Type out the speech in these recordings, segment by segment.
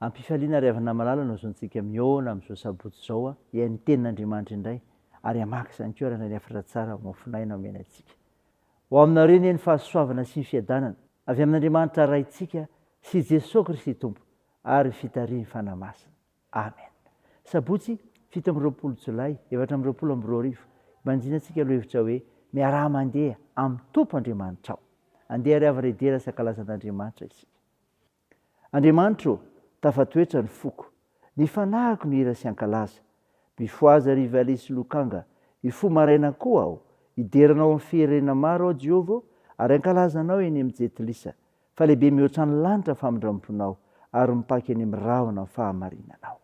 ampifaliana ry avana malalana zontsika miona am'izao sabotsy zao a ihain'ny tenin'andriamanitra indray ary amaky izany koa raha ny afatra tsara mafinaina omena antsika ho aminareo ny eny fahasoavana sy ny fiadanana avy amin'andriamanitra raintsika sy Jesosy Kristy tompo ary fitariany fanamasina amen. Sabotsy 17 Jolay 2024 manjinantsika aloha hevitra hoe miaraha mandeha amin'ny tompo Andriamanitra ao andeha ry avaredera sy ankalazan'Andriamanitra isika. Andriamanitra tafatoetra ny foko ny fanahiko ny hira sy ankalaza mifoaza riva alisy lokanga ifo maraina koa aho hideranao amin'ny firenena maro ao Jehova ary ankalazanao eny amin'ny jetilisa fa lehibe mihoatra ny lanitra famindramponao ary mipaky eny amin'ny rahona ny fahamarinanao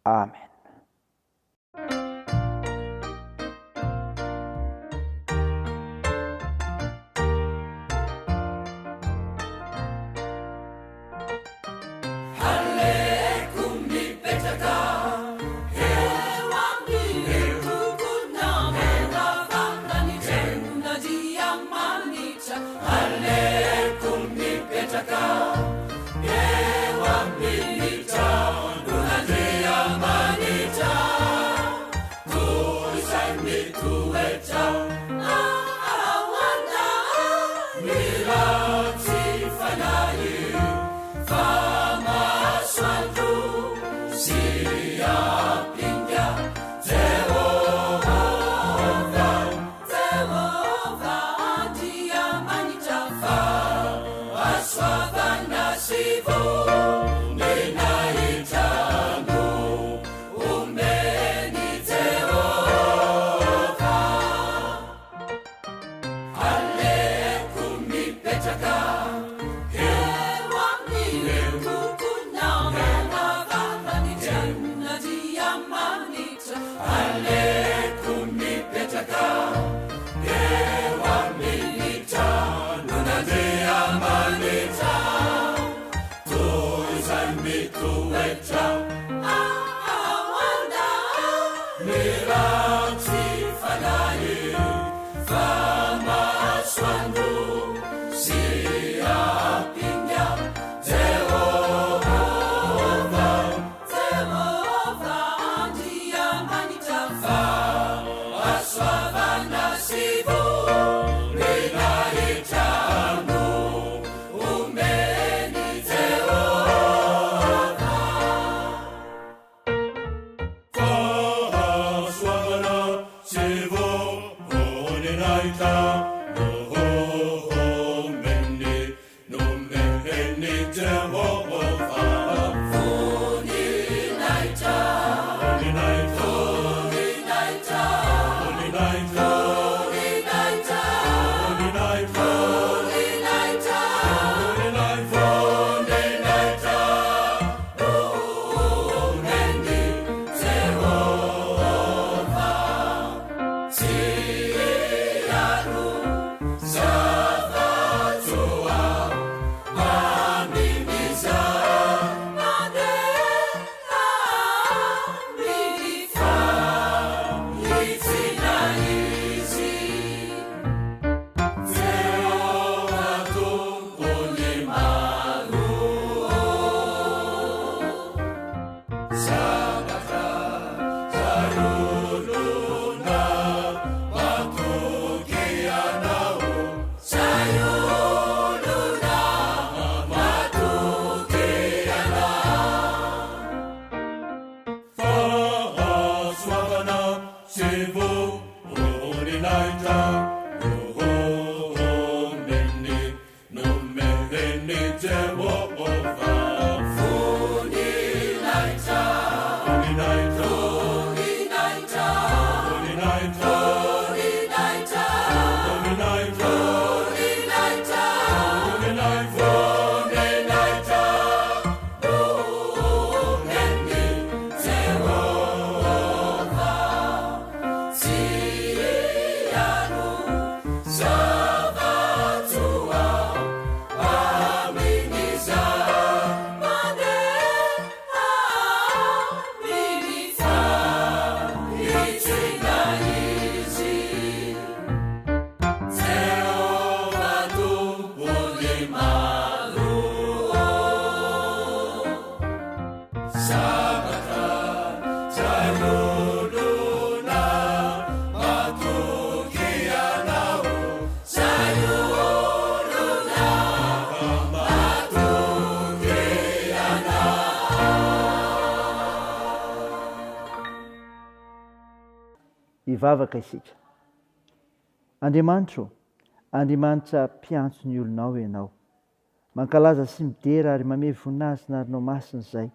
amen. Swava hivavaka isika. Andriamanitro, Andriamanitra mpiantso ny olonao ianao. Mankalaza sy midera ary mame voninahitra narinao masina izay.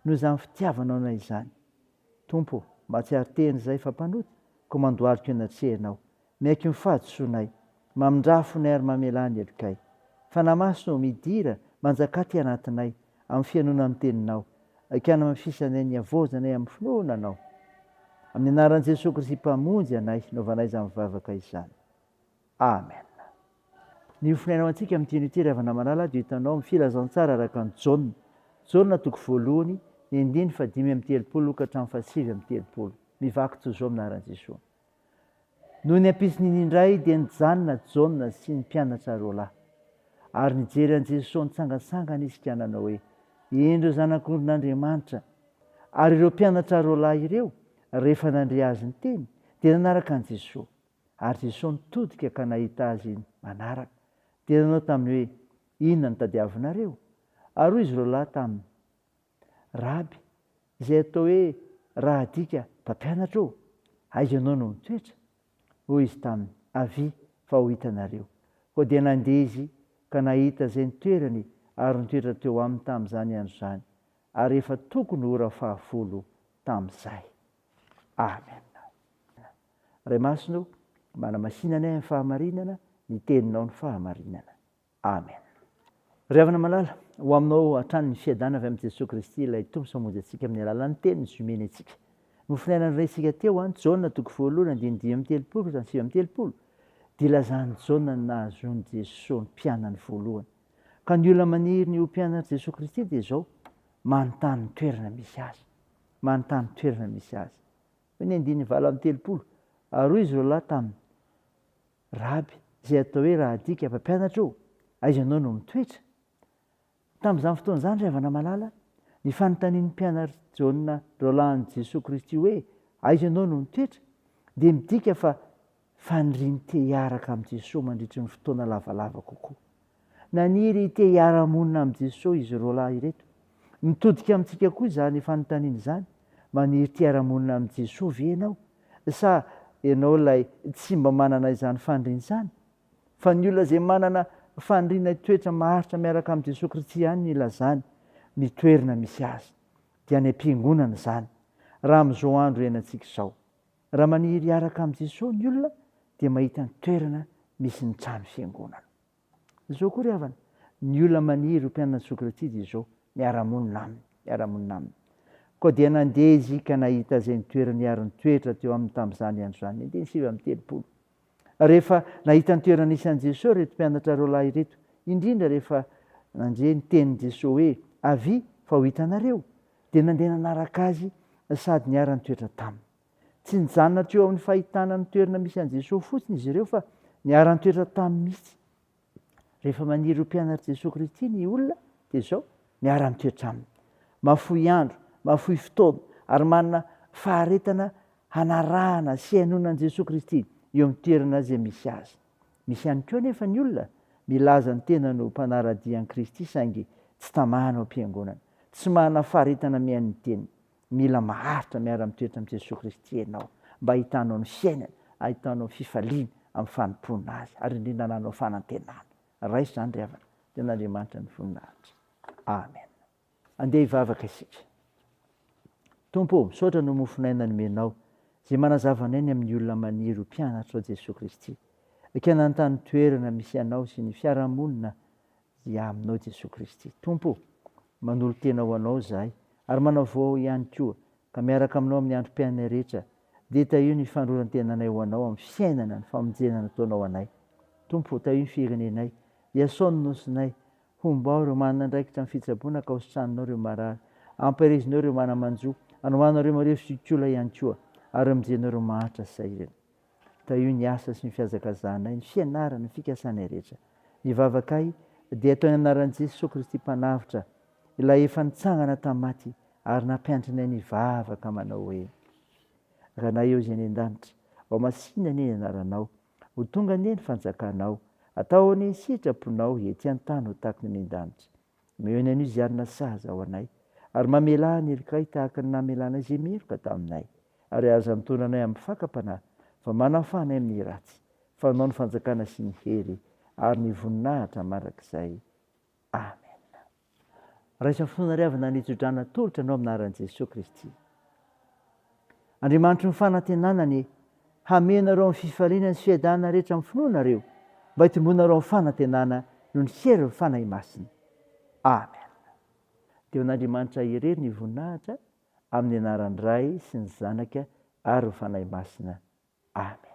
Noho izany fitiavanao na izany. Tompo, mahatsiaro teny izay fampanota, ko mandohariko ianatrehanao. Miaiky ny fahadisoanay, mamindrafonay ary mamelany elokay. Fanamaso no midira, manjaka ty anatinay, amin'ny fianonan'ny teninao. Akana mafisanay ny avozanay amin'ny finoananao. Amin'ny anaran'i Jesosy Kristy mpamonjy anay, naovanay izany mivavaka izany. Amen. Ny ofinainao antsika amin'ny tian'ity ravana malala dia hitanao amin'ny filazantsara araka ny Jauna. Jauna toko voalohany, ny andiny 5:30 ka hatramin'ny 7:30. Mivaky toy izao aminaran'i Jesosy. Noho ny ampisin'iny indray dia nijanona Jauna sy ny mpianatra roa lahy. Ary nijery an'i Jesosy nitsangatsangana izy ka nanao hoe: "Indro zanak'olon'Andriamanitra." Ary ireo mpianatra roa lahy ireo, rehefa nandre azy ny teny, dia nanaraka an'i Jesosy. Ary Jesosy nitodika ka nahita azy manaraka. Dia nanao taminy hoe: "Inona no tadiavinareo?" Ary hoy izy ireo lahy taminy: "Raby, izay atao hoe raha adika mpampianatra ô, aiza ianao no mitoetra?" Hoy izy taminy: "Avy fa ho hitanareo." Koa dia nandeha izy ka nahita izay ny toerany ary nitoetra teo aminy tamin'izany andro izany. Ary efa tokony ora 10 tamin'izay. Amen. Ray masino, manamasinanay amin'ny fahamarinana, ny teninao ny fahamarinana. Amen. Ry havana malala, ho aminao hatrany ny fiadana avy amin'i Jesosy Kristy ilay tompo samonjy antsika amin'ny alalan'ny teniny sy omeny antsika. Nofinainany raisika teo Jauna toko voalohany 5:30 sy 7:30 dia ilazany Jauna ny nahazony Jesosy ny mpianany voalohany. Ka ny olona maniry ny ho mpianatra Jesosy Kristy dia izao: manontany ny toerana misy azy. Manontany ny toerana misy azy. Ny 9:30. Ary hoy izy ireo lahy taminy: "Raby, izay atao hoe raha adika mpampianatra ô, aiza ianao no mitoetra?" Tamin'izany fotoana izany ry havana malala, ny fanontanian'ny mpianatra Jauna ireo lahin'i Jesosy Kristy hoe: "Aiza ianao no mitoetra?" dia midika fa faniriany te hiaraka amin'i Jesosy mandritra ny fotoana lavalava kokoa. Naniry te hiara-monina amin'i Jesosy izy ireo lahy ireto. Mitodika amintsika koa izany fanontaniana izany. Maniry te hiara-monina amin'i Jesosy ve ianao? Sa ianao ilay tsy mba manana izany faniriana izany? Fa ny olona izay manana faniriana toetra maharitra miaraka amin'i Jesosy Kristy ihany no ilazany ny toerana misy azy. Dia any am-piangonana izany. Raha amin'izao andro iainantsika izao, raha maniry hiaraka amin'i Jesosy ny olona, dia mahita ny toerana misy ny trano fiangonana. Izao koa ry havana, ny olona maniry ho mpianana Jesosy Kristy dia izao: miara-monina aminy, miara-monina aminy. Koa dia nandeha izy ka nahita izay ny toerany ary nitoetra teo aminy tamin'izany andro izany. 7:30. Rehefa nahita ny toerana isan'i Jesosy reto mpianatra roa lahy ireto, indrindra rehefa nandre ny tenin'i Jesosy hoe: "Avy fa ho hitanareo", dia nandeha nanaraka azy sady niara nitoetra taminy. Tsy nijanona teo amin'ny fahitana ny toerana misy an'i Jesosy fotsiny izy ireo, fa niara nitoetra taminy mihitsy. Rehefa maniry ho mpianatra Jesosy Kristy ny olona dia izao: miara mitoetra aminy. Mafoy andro, mafoy fotoana, ary manana faharetana hanarahana sy hainoana Jesosy Kristy eo amin'ny toerana izay misy azy. Misy ihany koa nefa ny olona milaza ny tena no mpanara-dian'i Kristy saingy tsy tamahana ao am-piangonana, tsy manana faharetana mihaino ny teniny. Mila maharitra miara mitoetra amin'i Jesosy Kristy ianao, mba ahitanao ny fiainana, ahitanao fifaliana amin'ny fanompona azy, ary indrindra ananao fanantenana. Raisy izany ry havana, ten'Andriamanitra ny voninahitra. Amen. Andeha hivavaka isika. Tompo, misaotra no mofinaina nomenao izay manazava ny ainy amin'ny olona maniry ho mpianatra ao Jesosy Kristy. Ka nanontany toerana misy anao sy ny fiarahamonina dia aminao Jesosy Kristy. Tompo, manolo tena ho anao izahay, ary manavao ihany koa ka miaraka aminao amin'ny androm-piainana rehetra, dia taio ny fandroran-tenanay ho anao amin'ny fiainana ny famonjenana ataonao anay. Tompo, taio ny firenenay, iasaony nosinay, hombao ireo manana andraikitra amin'ny fitsaboana ka hositranonao ireo marary, ampirizinao ireo manamanjo, anomanao ireo mareo fikola ihany koa, ary amin'izay ireo mahantra sairana. Taio ny asa sy ny fihazakazanay, ny fianarana, ny fikasanay rehetra. Hivavakay dia atao ny anaran'i Jesosy Kristy mpanavitra, ilay efa nitsangana tamin'ny maty ary nampiandrinay nivavaka manao hoe: "Ranay eo izay any an-danitra, ao masinana ny anaranao, ho tonga anie ny fanjakanao, atao ny sitraponao ety an-tany ho tahaka ny an-danitra. Meo ny anio izy arina saza ao anay, ary mamela ny elokay tahaka ny namelanay izay meloka taminay, ary aza mitondra anay amin'ny fakapanahy fa manafana amin'ny ratsy fa anao ny fanjakana sy ny hery ary ny voninahitra marak'izay. Amen. Raisa fonariavana nitsodrana tolotra anao aminaran'i Jesosy Kristy. Andriamanitry ny fanantenanany hamenareo amin'ny fifaliana sy fiadanana rehetra amin'ny finoanareo mba hitombonareo amin'ny fanantenana no ny hery ny fanahy masina. Amen. Dia n'Andriamanitra irery ny voninahitra amin'ny anaran'ny Ray sy ny Zanaka ary ny fanahy masina. Amen.